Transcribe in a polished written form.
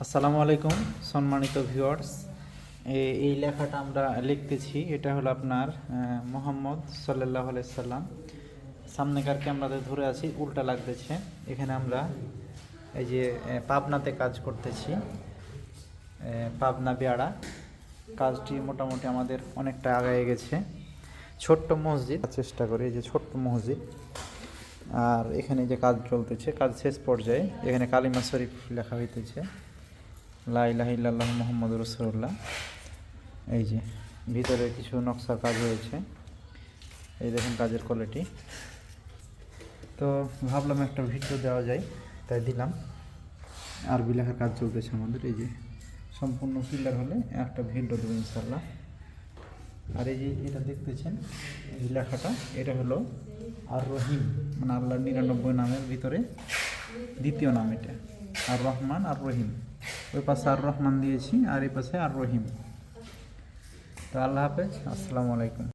আসসালামু আলাইকুম সম্মানিত ভিউয়ার্স। এই লেখাটা আমরা লিখতেছি, এটা হলো আপনার মোহাম্মদ সাল্লাল্লাহু আলাইহি সাল্লাম। সামনেকার ক্যামেরাতে ধরে আছি, উল্টা লাগতেছে। এখানে আমরা এই যে পাবনাতে কাজ করতেছি, পাবনা বেয়াড়া। কাজটি মোটামুটি আমাদের অনেকটা আগায় গেছে। ছোট্ট মসজিদ চেষ্টা করি, এই যে ছোট্ট মসজিদ। আর এখানে যে কাজ চলতেছে, কাজ শেষ পর্যায়ে। এখানে কালিমা শরীফ লেখা হইতেছে, লা ইলাহা ইল্লাল্লাহ মুহাম্মাদুর রাসূলুল্লাহ। এই যে ভিতরে কিছু নকশার কাজ হয়েছে, এই দেখুন কাজের কোয়ালিটি। তো ভাবলাম একটা ভিডিও দেওয়া যায়, তাই দিলাম। আরবি লেখার কাজ চলতেছে আমাদের। এই যে সম্পূর্ণ ক্লিয়ার হলে একটা ভিডিও দেবো ইনশাল্লাহ। আর এই যে এটা দেখতেছেন, এই লেখাটা, এটা হলো আর রহিম, মানে আল্লাহর 99 নামের ভিতরে দ্বিতীয় নাম এটা। আর রহমান আর রহিম, ওই পাশে আর রহমান দিয়েছি আর এই পাশে আর রহিম। তো আল্লাহ হাফেজ, আসসালামু আলাইকুম।